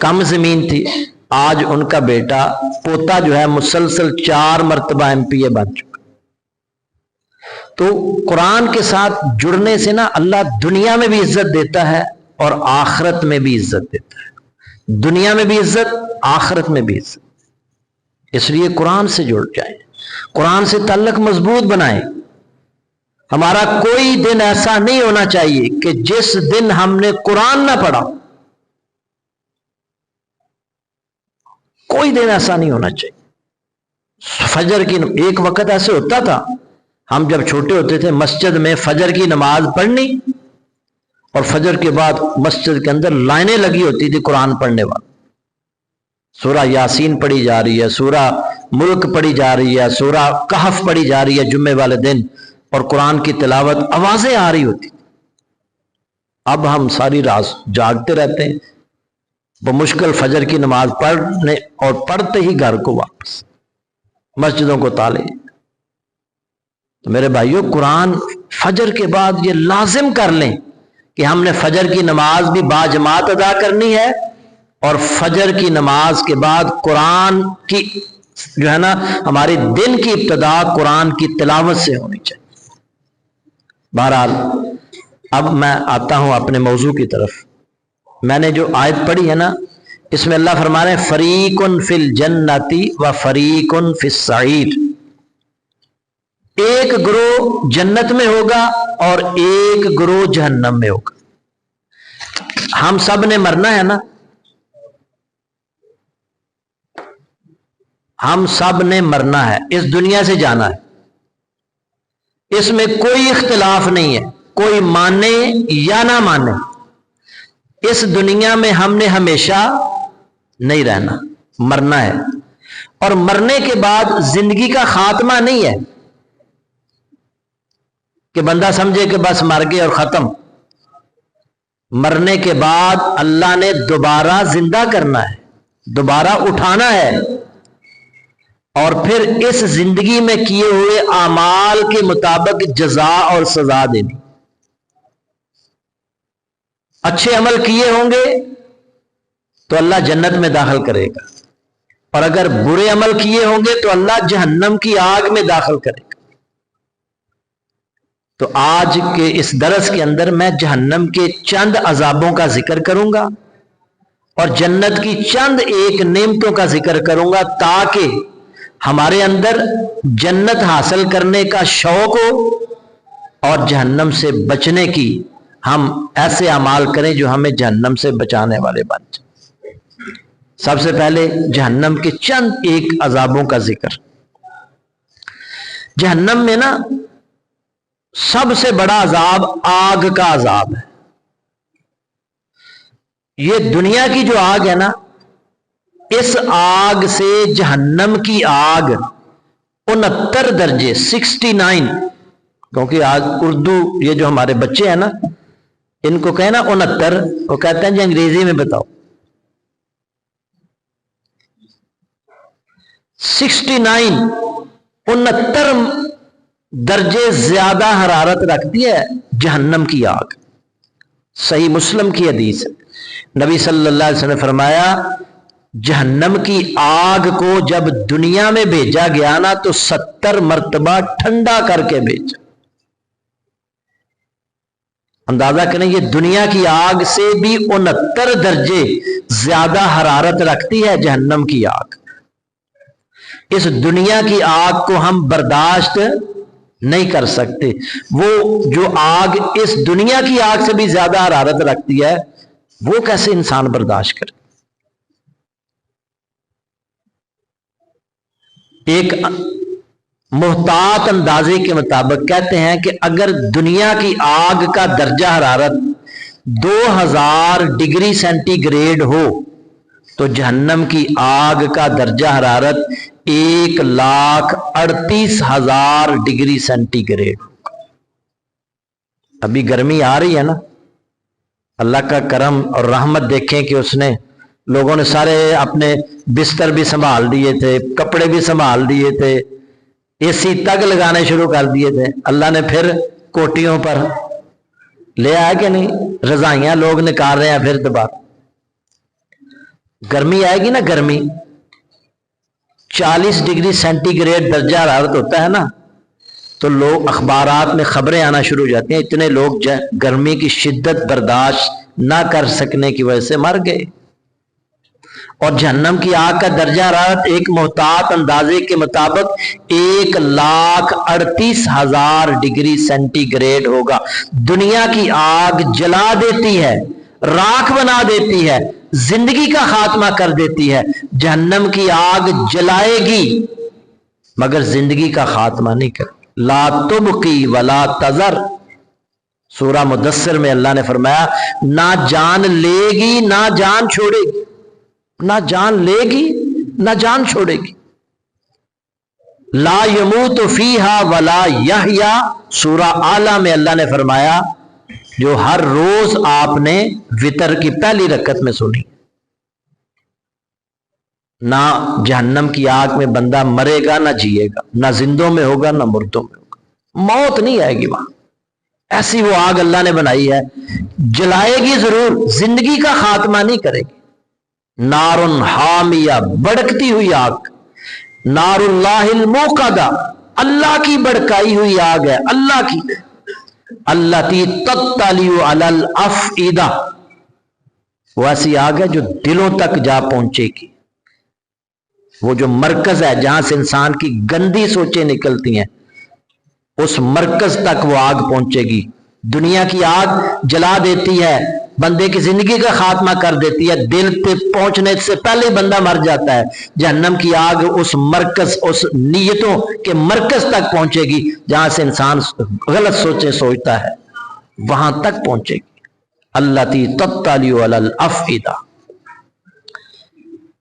کم زمین تھی، آج ان کا بیٹا پوتا جو ہے مسلسل 4 مرتبہ MP بن چکا۔ تو قرآن کے ساتھ جڑنے سے نا اللہ دنیا میں بھی عزت دیتا ہے اور آخرت میں بھی عزت دیتا ہے، دنیا میں بھی عزت، آخرت میں بھی عزت۔ اس لیے قرآن سے جڑ جائیں، قرآن سے تعلق مضبوط بنائیں۔ ہمارا کوئی دن ایسا نہیں ہونا چاہیے کہ جس دن ہم نے قرآن نہ پڑھا، کوئی دن ایسا نہیں ہونا چاہیے۔ فجر کی ایک وقت ایسے ہوتا تھا، ہم جب چھوٹے ہوتے تھے مسجد میں فجر کی نماز پڑھنی، اور فجر کے بعد مسجد کے اندر لائنیں لگی ہوتی تھی قرآن پڑھنے والی، سورہ یاسین پڑھی جا رہی ہے، سورہ ملک پڑھی جا رہی ہے، سورہ کہف پڑھی جا رہی ہے جمعے والے دن، اور قرآن کی تلاوت آوازیں آ رہی ہوتی۔ اب ہم ساری رات جاگتے رہتے ہیں، بمشکل فجر کی نماز پڑھنے اور پڑھتے ہی گھر کو واپس، مسجدوں کو تالے۔ تو میرے بھائیوں، قرآن فجر کے بعد یہ لازم کر لیں کہ ہم نے فجر کی نماز بھی باجماعت ادا کرنی ہے، اور فجر کی نماز کے بعد قرآن کی جو ہے نا ہماری دن کی ابتدا قرآن کی تلاوت سے ہونی چاہیے۔ بہرحال اب میں آتا ہوں اپنے موضوع کی طرف۔ میں نے جو آیت پڑھی ہے نا، اس میں اللہ فرما رہے ہیں فریقٌ فی الجنۃ و فریقٌ فی السعیر، ایک گروہ جنت میں ہوگا اور ایک گروہ جہنم میں ہوگا۔ ہم سب نے مرنا ہے نا، ہم سب نے مرنا ہے، اس دنیا سے جانا ہے، اس میں کوئی اختلاف نہیں ہے، کوئی مانے یا نہ مانے۔ اس دنیا میں ہم نے ہمیشہ نہیں رہنا، مرنا ہے، اور مرنے کے بعد زندگی کا خاتمہ نہیں ہے کہ بندہ سمجھے کہ بس مر گئے اور ختم۔ مرنے کے بعد اللہ نے دوبارہ زندہ کرنا ہے، دوبارہ اٹھانا ہے، اور پھر اس زندگی میں کیے ہوئے اعمال کے مطابق جزا اور سزا دینی۔ اچھے عمل کیے ہوں گے تو اللہ جنت میں داخل کرے گا، اور اگر برے عمل کیے ہوں گے تو اللہ جہنم کی آگ میں داخل کرے گا۔ تو آج کے اس درس کے اندر میں جہنم کے چند عذابوں کا ذکر کروں گا اور جنت کی چند ایک نعمتوں کا ذکر کروں گا، تاکہ ہمارے اندر جنت حاصل کرنے کا شوق ہو اور جہنم سے بچنے کی ہم ایسے اعمال کریں جو ہمیں جہنم سے بچانے والے بن جائیں۔ سب سے پہلے جہنم کے چند ایک عذابوں کا ذکر۔ جہنم میں نا سب سے بڑا عذاب آگ کا عذاب ہے۔ یہ دنیا کی جو آگ ہے نا، اس آگ سے جہنم کی آگ 69 درجے 69، کیونکہ آج اردو یہ جو ہمارے بچے ہیں نا، ان کو کہنا 69، وہ کہتے ہیں جی انگریزی میں بتاؤ۔ 69 درجے زیادہ حرارت رکھتی ہے جہنم کی آگ۔ صحیح مسلم کی حدیث ہے، نبی صلی اللہ علیہ وسلم نے فرمایا جہنم کی آگ کو جب دنیا میں بھیجا گیا نا تو 70 مرتبہ ٹھنڈا کر کے بھیجا۔ اندازہ کریں یہ دنیا کی آگ سے بھی 69 درجے زیادہ حرارت رکھتی ہے جہنم کی آگ۔ اس دنیا کی آگ کو ہم برداشت نہیں کر سکتے، وہ جو آگ اس دنیا کی آگ سے بھی زیادہ حرارت رکھتی ہے وہ کیسے انسان برداشت کرے؟ ایک محتاط اندازے کے مطابق کہتے ہیں کہ اگر دنیا کی آگ کا درجہ حرارت 2000 ڈگری سینٹی گریڈ ہو تو جہنم کی آگ کا درجہ حرارت 1,38,000 ڈگری سینٹی گریڈ۔ ابھی گرمی آ رہی ہے نا، اللہ کا کرم اور رحمت دیکھیں کہ اس نے لوگوں نے سارے اپنے بستر بھی سنبھال دیے تھے، کپڑے بھی سنبھال دیے تھے، AC تک لگانے شروع کر دیے تھے، اللہ نے پھر کوٹیوں پر لے آیا کہ نہیں، رضائیاں لوگ نکال رہے ہیں پھر دوبارہ۔ گرمی آئے گی نا، گرمی 40 ڈگری سینٹی گریڈ درجہ حرارت ہوتا ہے نا، تو لوگ اخبارات میں خبریں آنا شروع ہو جاتی ہیں اتنے لوگ گرمی کی شدت برداشت نہ کر سکنے کی وجہ سے مر گئے۔ اور جہنم کی آگ کا درجہ حرارت ایک محتاط اندازے کے مطابق 1,38,000 ڈگری سینٹی گریڈ ہوگا۔ دنیا کی آگ جلا دیتی ہے، راکھ بنا دیتی ہے، زندگی کا خاتمہ کر دیتی ہے۔ جہنم کی آگ جلائے گی مگر زندگی کا خاتمہ نہیں کر، لا تبقی ولا تذر۔ سورہ مدثر میں اللہ نے فرمایا نہ جان لے گی نہ جان چھوڑے گی، نہ جان لے گی نہ جان چھوڑے گی۔ لا یموت فیہا ولا یحیا، سورہ اعلیٰ میں اللہ نے فرمایا جو ہر روز آپ نے وتر کی پہلی رکعت میں سنی، نہ جہنم کی آگ میں بندہ مرے گا نہ جیے گا، نہ زندوں میں ہوگا نہ مردوں میں ہوگا، موت نہیں آئے گی وہاں۔ ایسی وہ آگ اللہ نے بنائی ہے، جلائے گی ضرور، زندگی کا خاتمہ نہیں کرے گی۔ نارن حامیہ، بڑکتی ہوئی آگ، نار اللہ الموقدہ، اللہ کی بڑکائی ہوئی آگ ہے، اللہ کی، التی تطلع علی الافئدہ، وہ ایسی آگ ہے جو دلوں تک جا پہنچے گی۔ وہ جو مرکز ہے جہاں سے انسان کی گندی سوچیں نکلتی ہیں، اس مرکز تک وہ آگ پہنچے گی۔ دنیا کی آگ جلا دیتی ہے، بندے کی زندگی کا خاتمہ کر دیتی ہے، دل پہ پہنچنے سے پہلے بندہ مر جاتا ہے۔ جہنم کی آگ اس مرکز، اس نیتوں کے مرکز تک پہنچے گی جہاں سے انسان غلط سوچیں سوچتا ہے، وہاں تک پہنچے گی۔ التی تطلع علی الافئدہ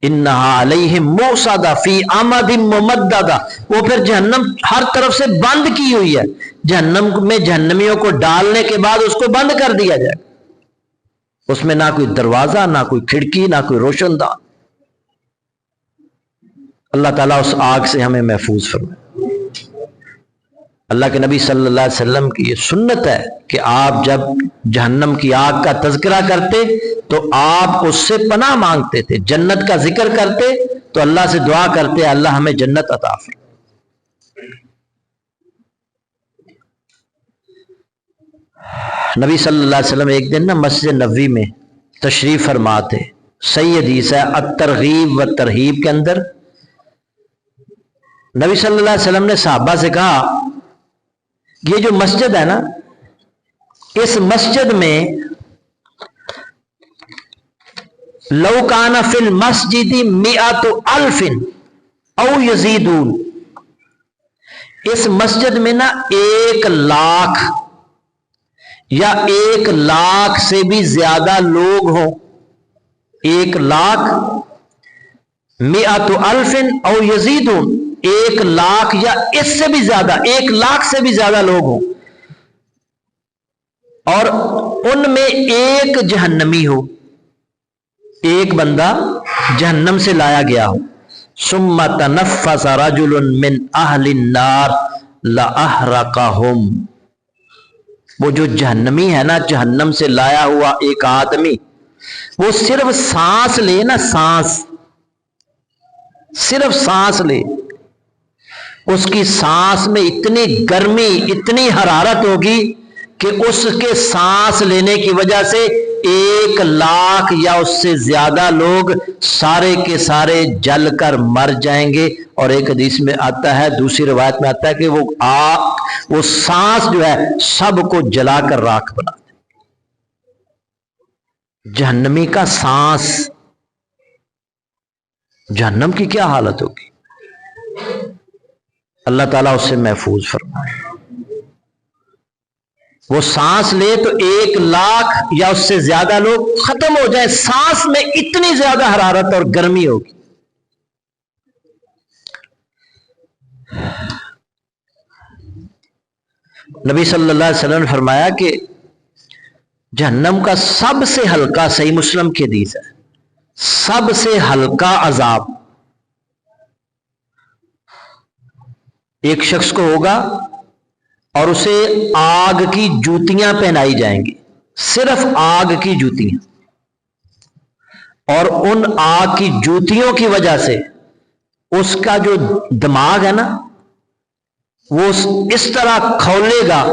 انہا علیہم موصدہ فی امد ممددہ، وہ پھر جہنم ہر طرف سے بند کی ہوئی ہے، جہنم میں جہنمیوں کو ڈالنے کے بعد اس کو بند کر دیا جائے، اس میں نہ کوئی دروازہ نہ کوئی کھڑکی نہ کوئی روشن دان۔ اللہ تعالیٰ اس آگ سے ہمیں محفوظ فرمائے۔ اللہ کے نبی صلی اللہ علیہ وسلم کی یہ سنت ہے کہ آپ جب جہنم کی آگ کا تذکرہ کرتے تو آپ اس سے پناہ مانگتے تھے، جنت کا ذکر کرتے تو اللہ سے دعا کرتے اللہ ہمیں جنت عطا فرمائے۔ نبی صلی اللہ علیہ وسلم ایک دن نا مسجد نبوی میں تشریف فرما تھے، صحیح حدیث ہے الترغیب و ترہیب کے اندر، نبی صلی اللہ علیہ وسلم نے صحابہ سے کہا یہ جو مسجد ہے نا، اس مسجد میں لو کان فی المسجد 100,000 او یزیدون، اس مسجد میں نا 1,00,000 یا 1,00,000 سے بھی زیادہ لوگ ہوں، 1,00,000 100,000 او یزیدون، 1,00,000 یا اس سے بھی زیادہ، 1,00,000 سے بھی زیادہ لوگ ہوں، اور ان میں ایک جہنمی ہو، ایک بندہ جہنم سے لایا گیا ہو، ثم تنفس رجل من اہل النار لاحرقہم، وہ جو جہنمی ہے نا، جہنم سے لایا ہوا ایک آدمی، وہ صرف سانس لے نا، سانس، صرف سانس لے، اس کی سانس میں اتنی گرمی اتنی حرارت ہوگی کہ اس کے سانس لینے کی وجہ سے 1,00,000 یا اس سے زیادہ لوگ سارے کے سارے جل کر مر جائیں گے۔ اور ایک حدیث میں آتا ہے، دوسری روایت میں آتا ہے کہ وہ سانس جو ہے سب کو جلا کر راکھ بنا دے۔ جہنمی کا سانس، جہنم کی کیا حالت ہوگی؟ اللہ تعالیٰ اس سے محفوظ فرمائے۔ وہ سانس لے تو 1,00,000 یا اس سے زیادہ لوگ ختم ہو جائیں، سانس میں اتنی زیادہ حرارت اور گرمی ہوگی۔ نبی صلی اللہ علیہ وسلم نے فرمایا کہ جہنم کا سب سے ہلکا، صحیح مسلم کی حدیث ہے، سب سے ہلکا عذاب ایک شخص کو ہوگا اور اسے آگ کی جوتیاں پہنائی جائیں گی، صرف آگ کی جوتیاں، اور ان آگ کی جوتیوں کی وجہ سے اس کا جو دماغ ہے نا وہ اس طرح کھولے گا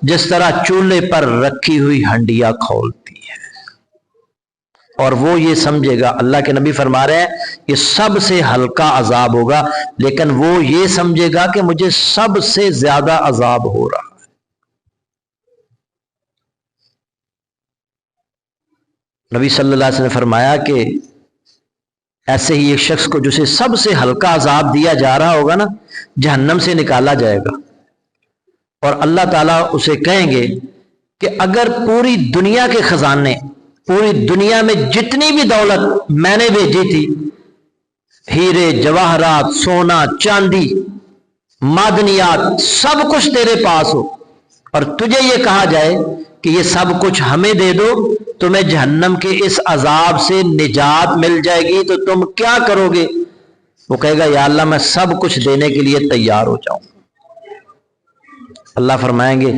جس طرح چولہے پر رکھی ہوئی ہنڈیا کھولتی ہے، اور وہ یہ سمجھے گا، اللہ کے نبی فرما رہے ہیں یہ سب سے ہلکا عذاب ہوگا، لیکن وہ یہ سمجھے گا کہ مجھے سب سے زیادہ عذاب ہو رہا ہے۔ نبی صلی اللہ علیہ وسلم نے فرمایا کہ ایسے ہی ایک شخص کو جسے سب سے ہلکا عذاب دیا جا رہا ہوگا نا، جہنم سے نکالا جائے گا، اور اللہ تعالیٰ اسے کہیں گے کہ اگر پوری دنیا کے خزانے، پوری دنیا میں جتنی بھی دولت میں نے بھیجی تھی، ہیرے جواہرات، سونا چاندی، معدنیات، سب کچھ تیرے پاس ہو، اور تجھے یہ کہا جائے کہ یہ سب کچھ ہمیں دے دو، تمہیں جہنم کے اس عذاب سے نجات مل جائے گی، تو تم کیا کرو گے؟ وہ کہے گا یا اللہ میں سب کچھ دینے کے لیے تیار ہو جاؤں۔ اللہ فرمائیں گے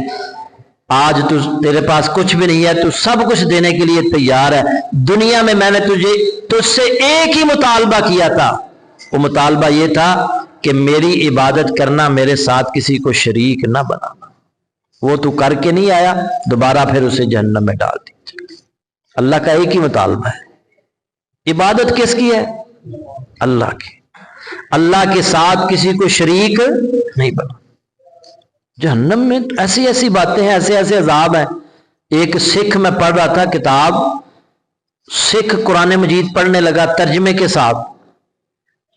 آج تیرے پاس کچھ بھی نہیں ہے، تو سب کچھ دینے کے لیے تیار ہے، دنیا میں میں نے تجھ سے ایک ہی مطالبہ کیا تھا، وہ مطالبہ یہ تھا کہ میری عبادت کرنا، میرے ساتھ کسی کو شریک نہ بنانا، وہ تو کر کے نہیں آیا، دوبارہ پھر اسے جہنم میں ڈال دی۔ اللہ کا ایک ہی مطالبہ ہے، عبادت کس کی ہے؟ اللہ کی، اللہ کے ساتھ کسی کو شریک نہیں بنا۔ جہنم میں ایسی ایسی باتیں ہیں، ایسے ایسے عذاب ہیں۔ ایک سکھ میں پڑھ رہا تھا کتاب، سکھ قرآن مجید پڑھنے لگا ترجمے کے ساتھ،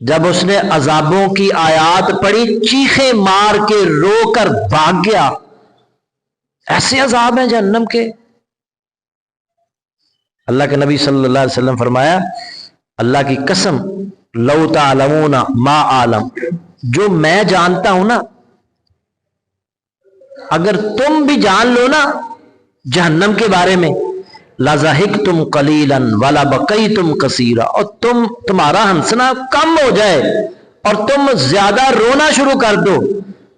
جب اس نے عذابوں کی آیات پڑھی چیخیں مار کے رو کر بھاگ گیا۔ ایسے عذاب ہیں جہنم کے۔ اللہ کے نبی صلی اللہ علیہ وسلم فرمایا اللہ کی قسم لو تعلمون ما عالم، جو میں جانتا ہوں نا، اگر تم بھی جان لو نا جہنم کے بارے میں، لَضَحِكْتُمْ قَلِيلًا وَلَبَقَيْتُمْ كَثِيرًا، اور تمہارا ہنسنا کم ہو جائے اور تم زیادہ رونا شروع کر دو،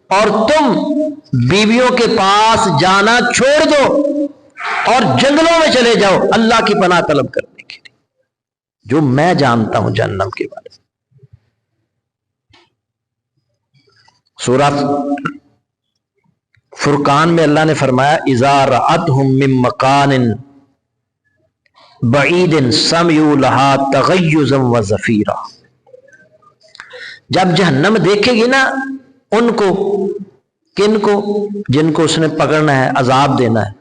اور تم بیویوں کے پاس جانا چھوڑ دو اور جنگلوں میں چلے جاؤ اللہ کی پناہ طلب کرنے کے لیے، جو میں جانتا ہوں جہنم کے بارے میں۔ سورہ فرقان میں اللہ نے فرمایا اذا رأتهم من مکان بعید سمعوا لها تغیظا وزفیرا، جب جہنم دیکھے گی نا ان کو، کن کو؟ جن کو اس نے پکڑنا ہے، عذاب دینا ہے،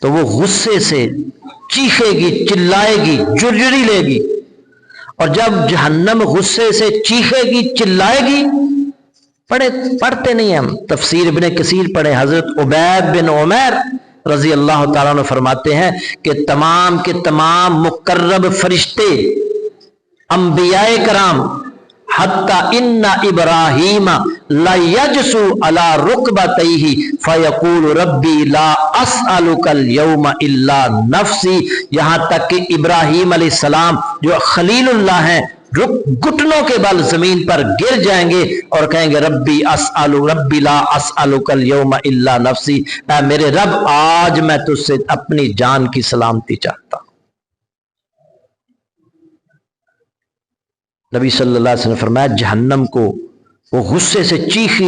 تو وہ غصے سے چیخے گی، چلائے گی، جرجری لے گی، اور جب جہنم غصے سے چیخے گی، چلائے گی، پڑھتے نہیں ہم تفسیر ابن کثیر پڑھے، حضرت عبید بن عمیر رضی اللہ تعالیٰ عنہ فرماتے ہیں کہ تمام کے تمام مقرب فرشتے، انبیاء کرام، حتی ان ابراہیم لیجسو علی رکبتیہ فیقول ربی لا اسألک اليوم الا نفسی، یہاں تک کہ ابراہیم علیہ السلام جو خلیل اللہ ہیں گھٹنوں کے بل زمین پر گر جائیں گے اور کہیں گے ربی لا اسألک اليوم الا نفسی، اے میرے رب آج میں تجھ سے اپنی جان کی سلامتی چاہتا ہوں۔ نبی صلی اللہ علیہ وسلم نے فرمایا جہنم کو وہ غصے سے چیخے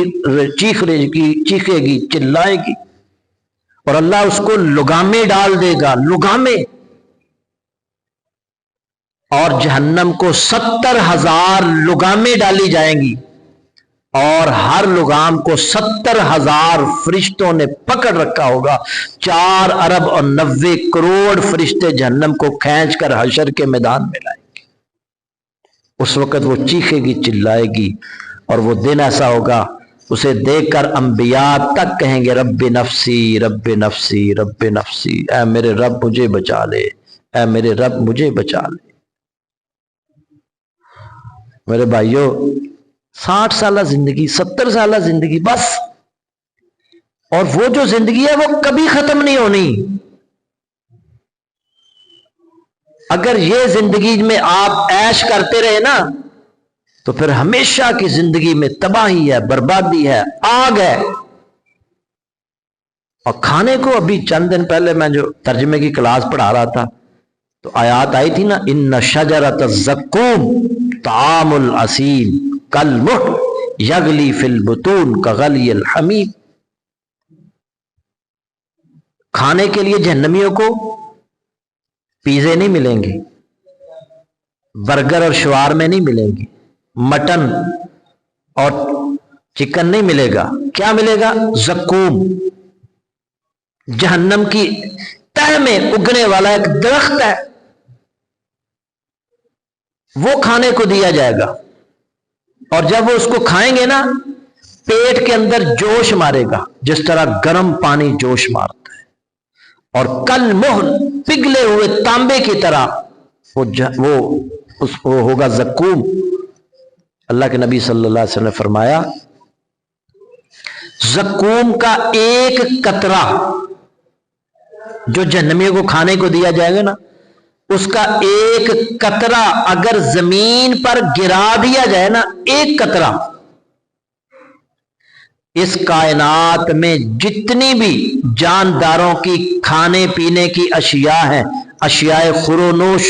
گی، چلائے گی، اور اللہ اس کو لگامے ڈال دے گا، لگامے، اور جہنم کو 70,000 لگامیں ڈالی جائیں گی، اور ہر لگام کو 70,000 فرشتوں نے پکڑ رکھا ہوگا۔ 4 ارب اور 90 کروڑ فرشتے جہنم کو کھینچ کر حشر کے میدان میں لائیں گے۔ اس وقت وہ چیخے گی، چلائے گی، اور وہ دن ایسا ہوگا اسے دیکھ کر انبیاء تک کہیں گے رب نفسی رب نفسی رب نفسی، اے میرے رب مجھے بچا لے، اے میرے رب مجھے بچا لے۔ میرے بھائیوں 60 سالہ زندگی، 70 سالہ زندگی بس، اور وہ جو زندگی ہے وہ کبھی ختم نہیں ہونی۔ اگر یہ زندگی میں آپ عیش کرتے رہے نا تو پھر ہمیشہ کی زندگی میں تباہی ہے، بربادی ہے، آگ ہے۔ اور کھانے کو ابھی چند دن پہلے میں جو ترجمے کی کلاس پڑھا رہا تھا تو آیات آئی تھی نا، ان شجرۃ الزقوم طعام الاسیم کالمہل یغلی فی البطون کغلی الحمیم. کھانے کے لیے جہنمیوں کو پیزے نہیں ملیں گے، برگر اور شوارمے نہیں ملیں گے، مٹن اور چکن نہیں ملے گا. کیا ملے گا؟ زقوم، جہنم کی تہ میں اگنے والا ایک درخت ہے، وہ کھانے کو دیا جائے گا. اور جب وہ اس کو کھائیں گے نا، پیٹ کے اندر جوش مارے گا جس طرح گرم پانی جوش مارتا ہے، اور کل مہل، پگھلے ہوئے تانبے کی طرح وہ ہوگا زقوم. اللہ کے نبی صلی اللہ علیہ وسلم نے فرمایا زقوم کا ایک قطرہ جو جہنمیوں کو کھانے کو دیا جائے گا نا، اس کا ایک قطرہ اگر زمین پر گرا دیا جائے نا، ایک قطرہ، اس کائنات میں جتنی بھی جانداروں کی کھانے پینے کی اشیاء ہیں، اشیاء خورونوش،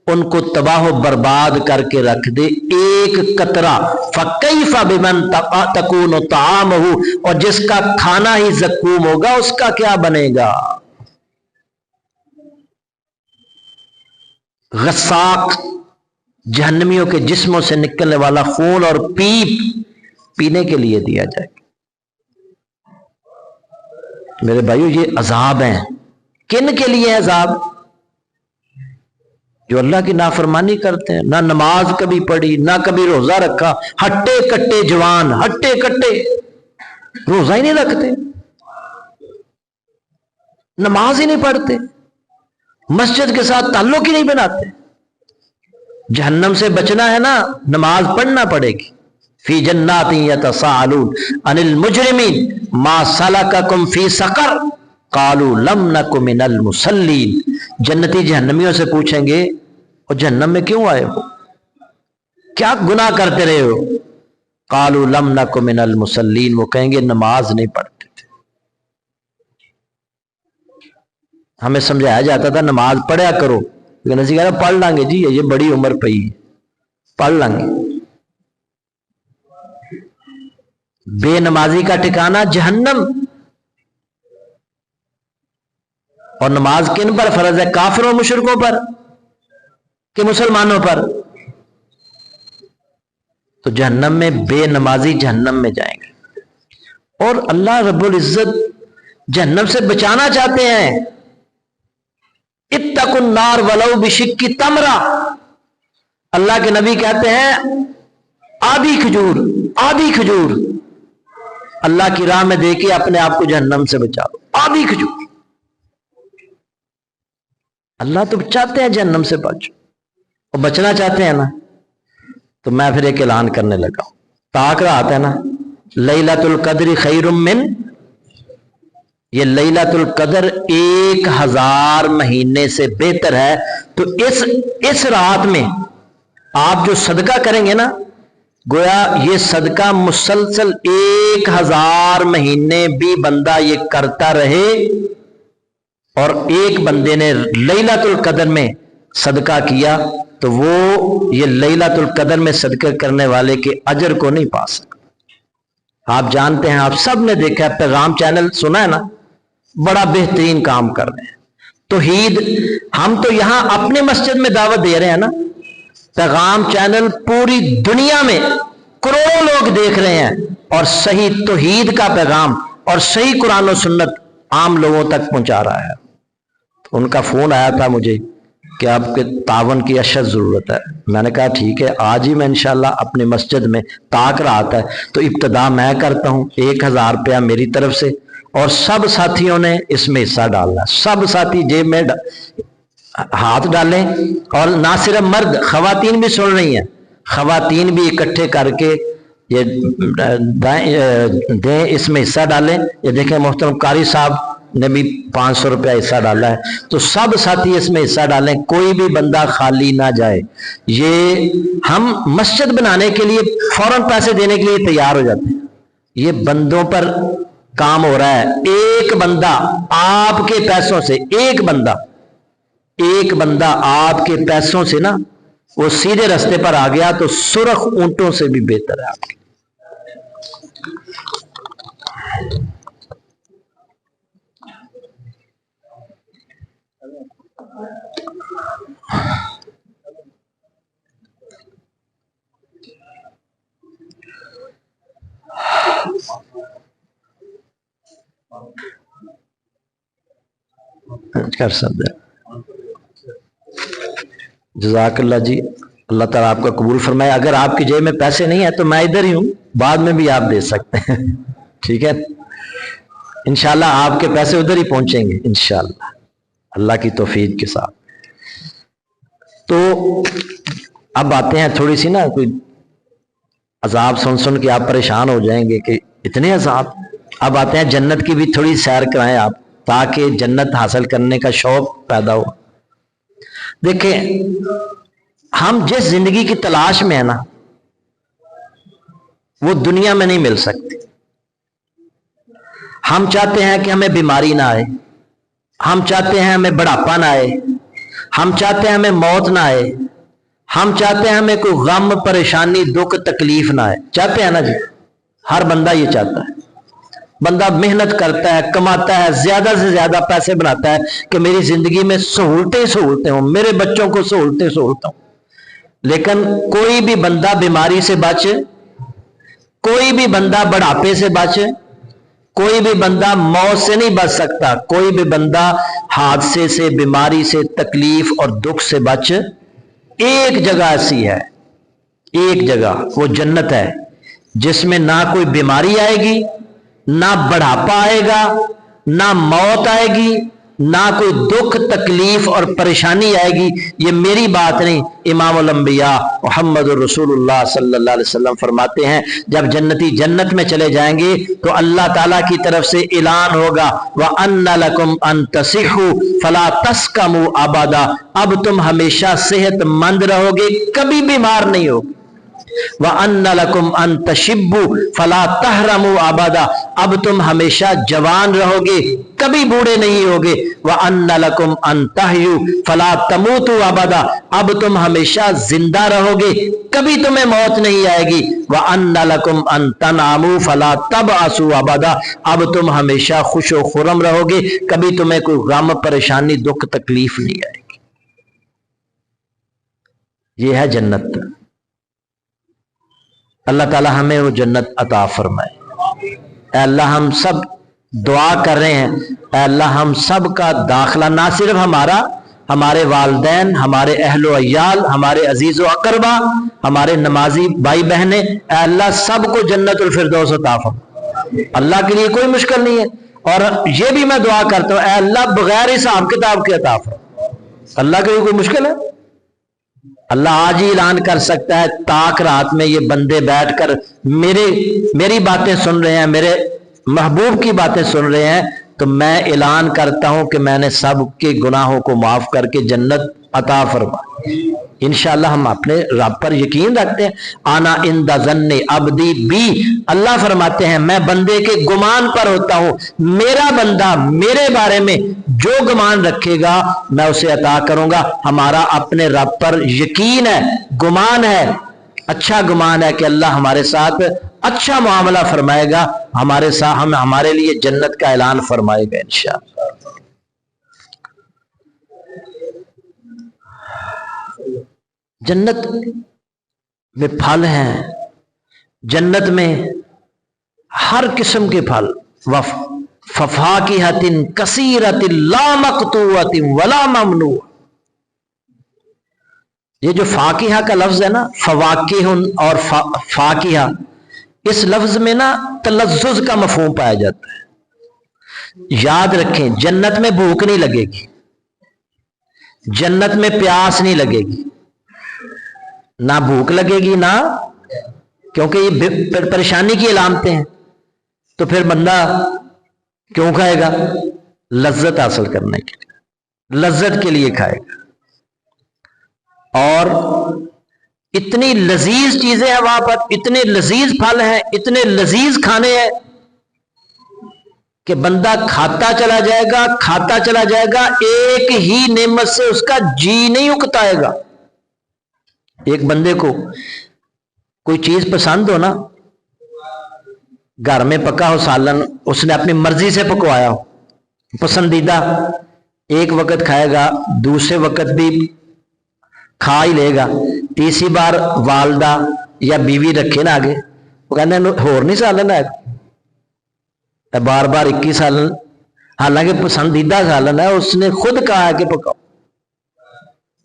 ان کو تباہ و برباد کر کے رکھ دے ایک قطرہ. فَكَيْفَ بِمَنْ تَكُونُ طَعَامُهُ، اور جس کا کھانا ہی زقوم ہوگا اس کا کیا بنے گا؟ غساق، جہنمیوں کے جسموں سے نکلنے والا خون اور پیپ پینے کے لیے دیا جائے گا. میرے بھائیو، یہ عذاب ہیں. کن کے لیے عذاب؟ جو اللہ کی نافرمانی کرتے ہیں، نہ نماز کبھی پڑھی، نہ کبھی روزہ رکھا، ہٹے کٹے جوان، ہٹے کٹے روزہ ہی نہیں رکھتے، نماز ہی نہیں پڑھتے، مسجد کے ساتھ تعلق ہی نہیں بناتے. جہنم سے بچنا ہے نا، نماز پڑھنا پڑے گی. فی جنات یتساءلون عن المجرمین ما سلککم فی سقر قالوا لم نک من المصلین. جنتی جہنمیوں سے پوچھیں گے اور جہنم میں کیوں آئے ہو، کیا گناہ کرتے رہے ہو؟ قالوا لم نک من المصلین، وہ کہیں گے نماز نہیں پڑھتے تھے. ہمیں سمجھایا جاتا تھا نماز پڑھیا کرو، لیکن اسی کہہ رہا پڑھ لیں گے جی، یہ بڑی عمر پئی ہے، پڑھ لیں گے. بے نمازی کا ٹھکانہ جہنم. اور نماز کن پر فرض ہے؟ کافروں مشرکوں پر کہ مسلمانوں پر؟ تو جہنم میں بے نمازی جہنم میں جائیں گے. اور اللہ رب العزت جہنم سے بچانا چاہتے ہیں. اتقوا النار ولو بشق تمرہ. اللہ کے نبی کہتے ہیں آدھی کھجور، آدھی کھجور اللہ کی راہ میں دے کے اپنے آپ کو جہنم سے بچاؤ. آدھی کھجور. اللہ تو چاہتے ہیں جہنم سے بچو، اور بچنا چاہتے ہیں نا. تو میں پھر ایک اعلان کرنے لگا ہوں. طاق رہا ہے نا، لیلۃ القدر خیر من، یہ لیلۃ القدر 1000 مہینے سے بہتر ہے. تو اس رات میں آپ جو صدقہ کریں گے نا، گویا یہ صدقہ مسلسل 1000 مہینے بھی بندہ یہ کرتا رہے، اور ایک بندے نے لیلۃ القدر میں صدقہ کیا تو وہ یہ لیلۃ القدر میں صدقہ کرنے والے کے اجر کو نہیں پا سکتا. آپ جانتے ہیں، آپ سب نے دیکھا ہے، پیغام چینل سنا ہے نا، بڑا بہترین کام کر رہے ہیں. توحید، ہم تو یہاں اپنے مسجد میں دعوت دے رہے ہیں نا، پیغام چینل پوری دنیا میں کروڑوں لوگ دیکھ رہے ہیں، اور صحیح توحید کا پیغام اور صحیح قرآن و سنت عام لوگوں تک پہنچا رہا ہے. ان کا فون آیا تھا مجھے کہ آپ کے تعاون کی اشد ضرورت ہے. میں نے کہا ٹھیک ہے، آج ہی میں انشاءاللہ اپنی مسجد میں طاق رہا ہے تو ابتدا میں کرتا ہوں. 1000 روپیہ میری طرف سے، اور سب ساتھیوں نے اس میں حصہ ڈالنا. سب ساتھی جیب میں ہاتھ ڈالیں، اور نہ صرف مرد، خواتین بھی سن رہی ہیں، خواتین بھی اکٹھے کر کے یہ دیں، اس میں حصہ ڈالیں. یہ دیکھیں محترم قاری صاحب نے بھی 500 روپیہ حصہ ڈالا ہے. تو سب ساتھی اس میں حصہ ڈالیں، کوئی بھی بندہ خالی نہ جائے. یہ ہم مسجد بنانے کے لیے فوراً پیسے دینے کے لیے تیار ہو جاتے ہیں. یہ بندوں پر کام ہو رہا ہے. ایک بندہ آپ کے پیسوں سے، ایک بندہ ایک بندہ آپ کے پیسوں سے نا وہ سیدھے راستے پر آ گیا تو سرخ اونٹوں سے بھی بہتر ہے آپ کے. کر سکتے. جزاک اللہ جی، اللہ تعالیٰ آپ کا قبول فرمائے. اگر آپ کی جیب میں پیسے نہیں ہیں تو میں ادھر ہی ہوں، بعد میں بھی آپ دے سکتے ہیں. ٹھیک ہے، انشاءاللہ آپ کے پیسے ادھر ہی پہنچیں گے انشاءاللہ اللہ کی توفیق کے ساتھ. تو اب آتے ہیں تھوڑی سی نا کوئی عذاب سن کے آپ پریشان ہو جائیں گے کہ اتنے عذاب. اب آتے ہیں جنت کی بھی تھوڑی سیر کرائیں آپ تاکہ جنت حاصل کرنے کا شوق پیدا ہو. دیکھیں، ہم جس زندگی کی تلاش میں ہیں نا وہ دنیا میں نہیں مل سکتی. ہم چاہتے ہیں کہ ہمیں بیماری نہ آئے، ہم چاہتے ہیں ہمیں بڑھاپا نہ آئے، ہم چاہتے ہیں ہمیں موت نہ آئے، ہم چاہتے ہیں ہمیں کوئی غم پریشانی دکھ تکلیف نہ آئے. چاہتے ہیں نا جی، ہر بندہ یہ چاہتا ہے. بندہ محنت کرتا ہے، کماتا ہے، زیادہ سے زیادہ پیسے بناتا ہے کہ میری زندگی میں سہولتیں ہوں، میرے بچوں کو سہولتیں ہوں. لیکن کوئی بھی بندہ بیماری سے بچے، کوئی بھی بندہ بڑھاپے سے بچے، کوئی بھی بندہ موت سے نہیں بچ سکتا. کوئی بھی بندہ حادثے سے، بیماری سے، تکلیف اور دکھ سے بچ. ایک جگہ ایسی ہے، ایک جگہ وہ جنت ہے جس میں نہ کوئی بیماری آئے گی، نہ بڑھاپا آئے گا، نہ موت آئے گی، نہ کوئی دکھ تکلیف اور پریشانی آئے گی. یہ میری بات نہیں، امام الانبیاء محمد الرسول اللہ صلی اللہ علیہ وسلم فرماتے ہیں جب جنتی جنت میں چلے جائیں گے تو اللہ تعالیٰ کی طرف سے اعلان ہوگا وَأَنَّ لَكُمْ أَن تَصِحُّوا فَلَا تَسْقَمُوا أَبَدًا. اب تم ہمیشہ صحت مند رہو گے، کبھی بیمار نہیں ہوگے. وَأَنَّ لَكُمْ أَن تَشِبُّوا فَلَا تَحْرَمُوا أَبَدًا. اب تم ہمیشہ جوان رہو گے، کبھی بوڑھے نہیں ہوگے. وَأَنَّ لَكُمْ أَن تَحْيُوا فَلَا تَمُوتُوا أَبَدًا. اب تم ہمیشہ زندہ رہو گے، کبھی تمہیں موت نہیں آئے گی. وَأَنَّ لَكُمْ أَن تَنْعَمُوا فَلَا تَبْعَثُوا أَبَدًا. اب تم ہمیشہ خوش و خرم رہو گے، کبھی تمہیں کوئی غم پریشانی دکھ تکلیف نہیں آئے گی. یہ ہے جنت. اللہ تعالی ہمیں وہ جنت عطا فرمائے. اے اللہ ہم سب دعا کر رہے ہیں، اے اللہ ہم سب کا داخلہ نہ صرف ہمارا، ہمارے والدین، ہمارے اہل و عیال، ہمارے عزیز و اقربا، ہمارے نمازی بھائی بہنیں، اے اللہ سب کو جنت الفردوس عطا فرمائے. اللہ کے لیے کوئی مشکل نہیں ہے. اور یہ بھی میں دعا کرتا ہوں اے اللہ بغیر حساب کتاب کے عطا فرمائے. اللہ کے لیے کوئی مشکل ہے؟ اللہ آج ہی اعلان کر سکتا ہے تاک رات میں یہ بندے بیٹھ کر میری باتیں سن رہے ہیں، میرے محبوب کی باتیں سن رہے ہیں، تو میں اعلان کرتا ہوں کہ میں نے سب کے گناہوں کو معاف کر کے جنت عطا فرما. انشاءاللہ ہم اپنے رب پر یقین رکھتے ہیں. آنا عند ظن عبدی بی. اللہ فرماتے ہیں میں بندے کے گمان پر ہوتا ہوں. میرا بندہ میرے بارے میں جو گمان رکھے گا میں اسے عطا کروں گا. ہمارا اپنے رب پر یقین ہے، گمان ہے، اچھا گمان ہے کہ اللہ ہمارے ساتھ اچھا معاملہ فرمائے گا، ہمارے ساتھ ہمارے لیے جنت کا اعلان فرمائے گا انشاءاللہ. جنت میں پھل ہیں، جنت میں ہر قسم کے پھل. فَفَاكِهَةٍ كَثِيرَةٍ لَا مَقْطُوعَةٍ وَلَا مَمْنُوعَةٍ. یہ جو فاکہہ کا لفظ ہے نا، فواکہ اور فاکہہ، اس لفظ میں نا تلذذ کا مفہوم پایا جاتا ہے. یاد رکھیں جنت میں بھوک نہیں لگے گی، جنت میں پیاس نہیں لگے گی، نہ بھوک لگے گی نہ، کیونکہ یہ پریشانی کی علامتیں ہیں. تو پھر بندہ کیوں کھائے گا؟ لذت حاصل کرنے کے لیے، لذت کے لیے کھائے گا. اور اتنی لذیذ چیزیں ہیں وہاں پر، اتنے لذیذ پھل ہیں، اتنے لذیذ کھانے ہیں. کہ بندہ کھاتا چلا جائے گا، کھاتا چلا جائے گا، ایک ہی نعمت سے اس کا جی نہیں اکتائے گا۔ ایک بندے کو کوئی چیز پسند ہو نا، گھر میں پکا ہو سالن، اس نے اپنی مرضی سے پکوایا ہو، پسندیدہ، ایک وقت کھائے گا، دوسرے وقت بھی کھا ہی لے گا، تیسری بار والدہ یا بیوی رکھے نا آگے، وہ کہتے ہیں ہور نہیں سالن ہے، بار بار 21 سالن، حالانکہ پسندیدہ سالن ہے، اس نے خود کہا ہے کہ پکاؤ۔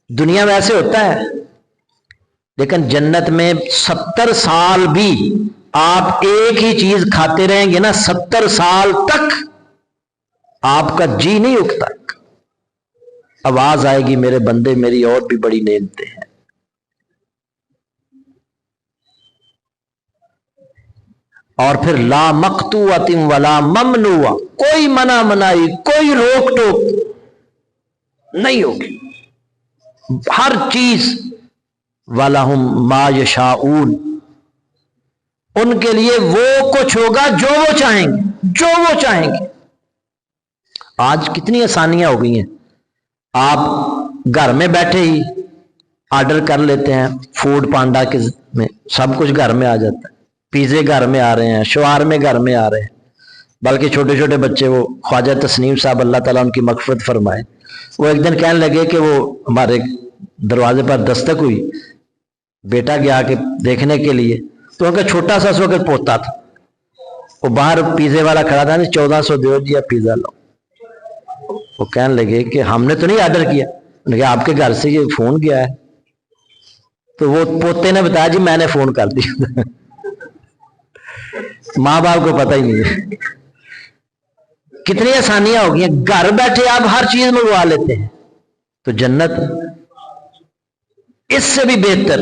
دنیا میں ایسے ہوتا ہے، لیکن جنت میں 70 سال بھی آپ ایک ہی چیز کھاتے رہیں گے نا، 70 سال تک آپ کا جی نہیں اکتا، آواز آئے گی میرے بندے میری اور بھی بڑی نعمتیں ہیں۔ اور پھر لا مقطوعۃ ولا ممنوع، کوئی منع منائی، کوئی روک ٹوک نہیں ہوگی، ہر چیز وَلَهُم مَا يَشَاءُونَ، ان کے لیے وہ کچھ ہوگا جو وہ چاہیں گے، جو وہ چاہیں گے۔ آج کتنی آسانیاں ہو گئی ہیں، آپ گھر میں بیٹھے ہی آرڈر کر لیتے ہیں، فوڈ پانڈا کے میں سب کچھ گھر میں آ جاتا ہے، پیزے گھر میں آ رہے ہیں، شوارمے گھر میں آ رہے ہیں، بلکہ چھوٹے چھوٹے بچے، وہ خواجہ تسنیم صاحب اللہ تعالیٰ ان کی مغفرت فرمائے، وہ ایک دن کہنے لگے کہ وہ ہمارے دروازے پر دستک ہوئی، بیٹا گیا کہ دیکھنے کے لیے، تو ان کا چھوٹا سا اس وقت پوتا تھا، وہ باہر پیزے والا کھڑا تھا، 1400 دیو جی پیزا لو۔ وہ کہنے لگے کہ ہم نے تو نہیں آرڈر کیا، انہوں نے کہا آپ کے گھر سے یہ فون کیا ہے، تو وہ پوتے نے بتایا جی میں نے فون کر دیا، ماں باپ کو پتہ ہی نہیں ہے۔ کتنی آسانیاں ہو گئی ہیں، گھر بیٹھے آپ ہر چیز منگوا لیتے ہیں۔ تو جنت اس سے بھی بہتر،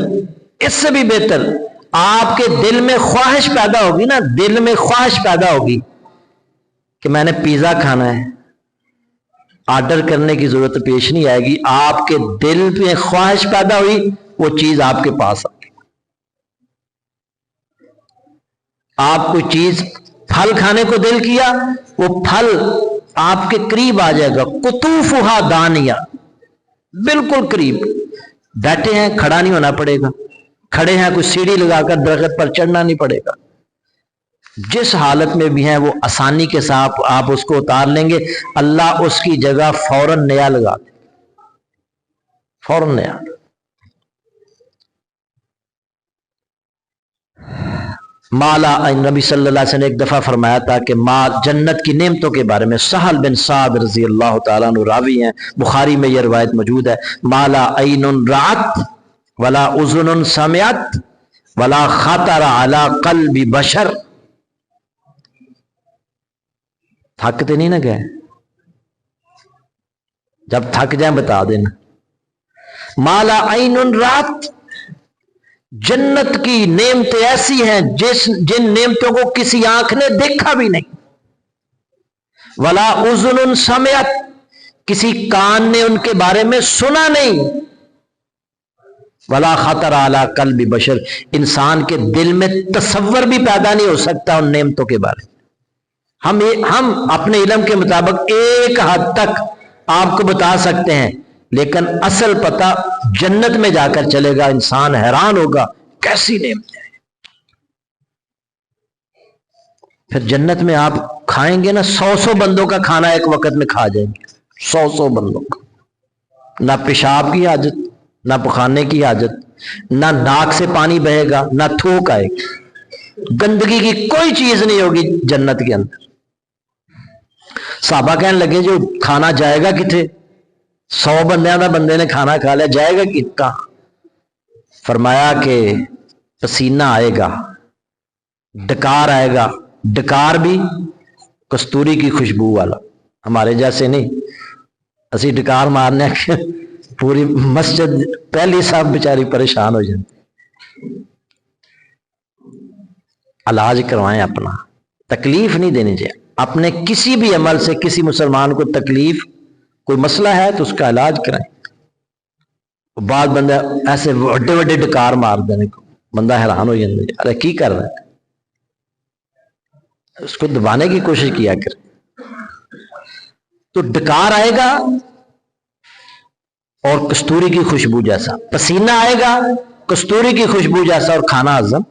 اس سے بھی بہتر، آپ کے دل میں خواہش پیدا ہوگی نا، دل میں خواہش پیدا ہوگی کہ میں نے پیزا کھانا ہے، آرڈر کرنے کی ضرورت پیش نہیں آئے گی، آپ کے دل میں خواہش پیدا ہوئی، وہ چیز آپ کے پاس آ گئی۔ آپ کوئی چیز پھل کھانے کو دل کیا، وہ پھل آپ کے قریب آ جائے گا، قطوفہا دانیہ، بالکل قریب، بیٹھے ہیں کھڑا نہیں ہونا پڑے گا، کھڑے ہیں کوئی سیڑھی لگا کر درخت پر چڑھنا نہیں پڑے گا، جس حالت میں بھی ہیں وہ آسانی کے ساتھ آپ اس کو اتار لیں گے، اللہ اس کی جگہ فوراً نیا لگا دے، فوراً نیا۔ مالا، نبی صلی اللہ علیہ وسلم نے ایک دفعہ فرمایا تھا کہ جنت کی نعمتوں کے بارے میں، سہل بن سعد رضی اللہ تعالیٰ عنہ راوی ہیں، بخاری میں یہ روایت موجود ہے، مالا عین رأت ولا اذن سمعت ولا خطر علی قلب بشر۔ تھکتے نہیں نہ گئے؟ جب تھک جائیں بتا دینا۔ مالا عین رأت، جنت کی نعمتیں ایسی ہیں جن نعمتوں کو کسی آنکھ نے دیکھا بھی نہیں، ولا اذن سمعت، کسی کان نے ان کے بارے میں سنا نہیں، ولا خطر علی قلب بشر، انسان کے دل میں تصور بھی پیدا نہیں ہو سکتا ان نعمتوں کے بارے میں۔ ہم اپنے علم کے مطابق ایک حد تک آپ کو بتا سکتے ہیں، لیکن اصل پتہ جنت میں جا کر چلے گا، انسان حیران ہوگا کیسی نعمتیں ہیں۔ پھر جنت میں آپ کھائیں گے نا، 100 بندوں کا کھانا ایک وقت میں کھا جائیں گے، 100 بندوں کا، نہ پیشاب کی حاجت، نہ پخانے کی حاجت، نہ ناک سے پانی بہے گا، نہ تھوک آئے گی، گندگی کی کوئی چیز نہیں ہوگی جنت کے اندر۔ صحابہ کہنے لگے جو کھانا جائے گا کتنے، 100 بندے نے کھانا کھا لیا، جائے گا کہاں؟ فرمایا کہ پسینہ آئے گا، ڈکار آئے گا، ڈکار بھی کستوری کی خوشبو والا، ہمارے جیسے نہیں، اسی ڈکار مارنے کے پوری مسجد پہلی صاحب بیچاری پریشان ہو جاتی۔ علاج کروائیں اپنا، تکلیف نہیں دینی چاہیے، اپنے کسی بھی عمل سے کسی مسلمان کو تکلیف، کوئی مسئلہ ہے تو اس کا علاج کرائیں۔ بعض بندہ ایسے وڈے وڈے ڈکار مار دینے کو بندہ حیران ہو جاتا ہے، ارے کی کر رہا ہے، اس کو دبانے کی کوشش کیا کرے۔ تو ڈکار آئے گا اور کستوری کی خوشبو جیسا، پسینہ آئے گا کستوری کی خوشبو جیسا، اور کھانا ہضم۔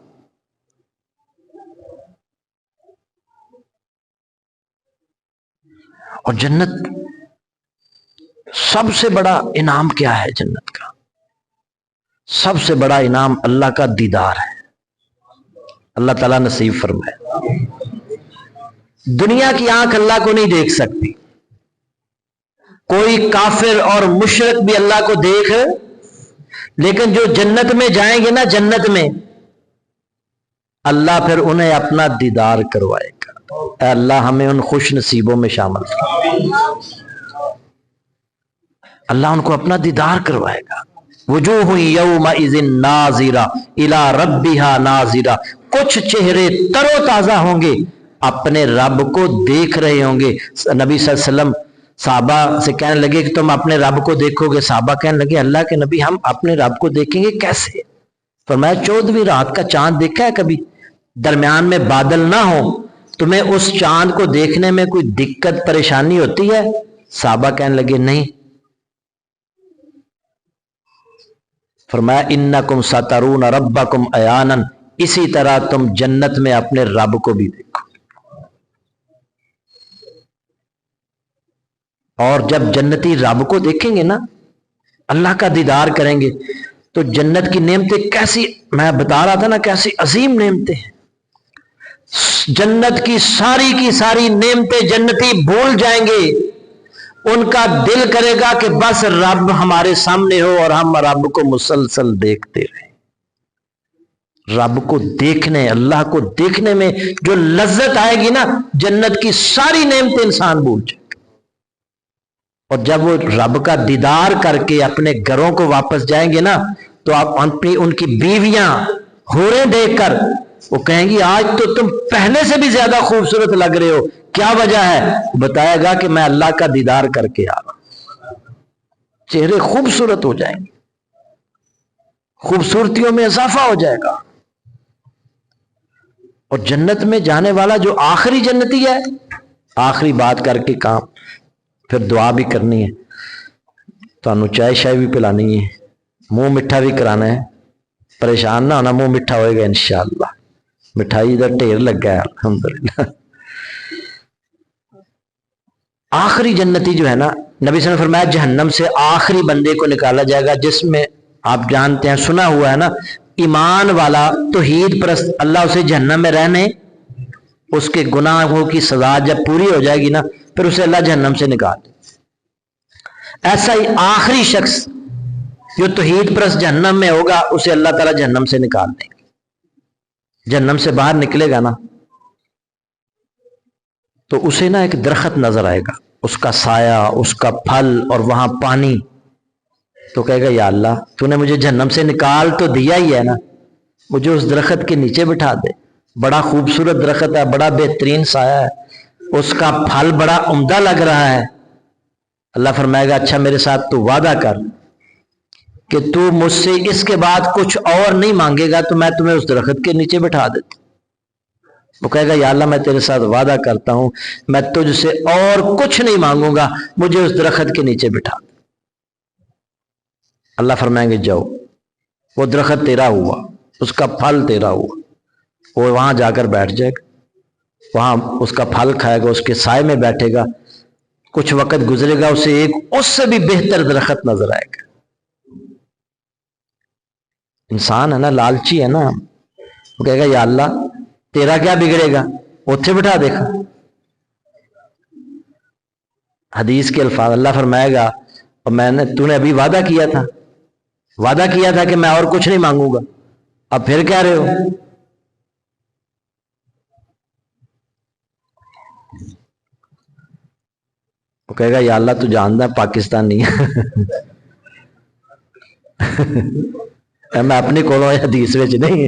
اور جنت، سب سے بڑا انعام کیا ہے جنت کا؟ سب سے بڑا انعام اللہ کا دیدار ہے۔ اللہ تعالیٰ نصیب فرمائے۔ دنیا کی آنکھ اللہ کو نہیں دیکھ سکتی، کوئی کافر اور مشرک بھی اللہ کو دیکھ، لیکن جو جنت میں جائیں گے نا، جنت میں اللہ پھر انہیں اپنا دیدار کروائے گا۔ اے اللہ ہمیں ان خوش نصیبوں میں شامل کر۔ اللہ ان کو اپنا دیدار کروائے گا۔ وجوہ یومئذ ناظرہ الی ربہا ناظرہ، کچھ چہرے تر و تازہ ہوں گے، اپنے رب کو دیکھ رہے ہوں گے۔ نبی صلی اللہ علیہ وسلم صحابہ سے کہنے لگے کہ تم اپنے رب کو دیکھو گے؟ صحابہ کہنے لگے اللہ کے نبی ہم اپنے رب کو دیکھیں گے کیسے؟ فرمایا 14ویں رات کا چاند دیکھا ہے کبھی؟ درمیان میں بادل نہ ہو، تمہیں اس چاند کو دیکھنے میں کوئی دقت پریشانی ہوتی ہے؟ صحابہ کہنے لگے نہیں۔ فرمایا انکم سترون ربکم عیانا، اسی طرح تم جنت میں اپنے رب کو بھی دیکھو۔ اور جب جنتی رب کو دیکھیں گے نا، اللہ کا دیدار کریں گے، تو جنت کی نعمتیں کیسی، میں بتا رہا تھا نا کیسی عظیم نعمتیں ہیں۔ جنت کی ساری نعمتیں جنتی بھول جائیں گے، ان کا دل کرے گا کہ بس رب ہمارے سامنے ہو اور ہم رب کو مسلسل دیکھتے رہیں۔ رب کو دیکھنے، اللہ کو دیکھنے میں جو لذت آئے گی نا، جنت کی ساری نعمتیں انسان بھول جائے گا۔ اور جب وہ رب کا دیدار کر کے اپنے گھروں کو واپس جائیں گے نا، تو آپ ان کی بیویاں حوریں دیکھ کر وہ کہیں گی آج تو تم پہلے سے بھی زیادہ خوبصورت لگ رہے ہو، کیا وجہ ہے؟ بتائے گا کہ میں اللہ کا دیدار کر کے آ رہا ہوں۔ چہرے خوبصورت ہو جائیں گے، خوبصورتیوں میں اضافہ ہو جائے گا۔ اور جنت میں جانے والا جو آخری جنتی ہے، آخری بات کر کے کام، پھر دعا بھی کرنی ہے، تانوں چائے شائے بھی پلانی ہے، منہ میٹھا بھی کرانا ہے، پریشان نہ ہونا، منہ میٹھا ہوئے گا انشاءاللہ، مٹھائی کا ڈھیر لگا ہے الحمدللہ۔ آخری جنتی جو ہے نا، نبی صلی اللہ علیہ وسلم نے فرمایا جہنم سے آخری بندے کو نکالا جائے گا، جس میں آپ جانتے ہیں، سنا ہوا ہے نا، ایمان والا توحید پرست، اللہ اسے جہنم میں رہنے، اس کے گناہوں کی سزا جب پوری ہو جائے گی نا، پھر اسے اللہ جہنم سے نکال دے۔ ایسا ہی آخری شخص جو توحید پرست جہنم میں ہوگا، اسے اللہ تعالیٰ جہنم سے نکال دیں گے۔ جہنم سے باہر نکلے گا نا، تو اسے نا ایک درخت نظر آئے گا، اس کا سایہ، اس کا پھل اور وہاں پانی، تو کہے گا یا اللہ تو نے مجھے جہنم سے نکال تو دیا ہی ہے نا، مجھے اس درخت کے نیچے بٹھا دے، بڑا خوبصورت درخت ہے، بڑا بہترین سایہ ہے، اس کا پھل بڑا عمدہ لگ رہا ہے۔ اللہ فرمائے گا اچھا میرے ساتھ تو وعدہ کر کہ تو مجھ سے اس کے بعد کچھ اور نہیں مانگے گا تو میں تمہیں اس درخت کے نیچے بٹھا دیتا۔ وہ کہے گا یا اللہ میں تیرے ساتھ وعدہ کرتا ہوں میں تجھ سے اور کچھ نہیں مانگوں گا، مجھے اس درخت کے نیچے بٹھا دے۔ اللہ فرمائیں گے جاؤ، وہ درخت تیرا ہوا، اس کا پھل تیرا ہوا، وہ وہاں جا کر بیٹھ جائے گا، وہاں اس کا پھل کھائے گا، اس کے سائے میں بیٹھے گا، کچھ وقت گزرے گا، اسے ایک اس سے بھی بہتر درخت نظر آئے گا۔ انسان ہے نا، لالچی ہے نا، وہ کہے گا یا اللہ تیرا کیا بگڑے گا، اتھے بٹھا دیکھا۔ حدیث کے الفاظ، اللہ فرمائے گا اور تو نے ابھی وعدہ کیا تھا کہ میں اور کچھ نہیں مانگوں گا، اب پھر کہہ رہے ہو؟ وہ کہے گا یا اللہ تو جانتا پاکستان نہیں ہے میں اپنی کولوں حدیث وچ نہیں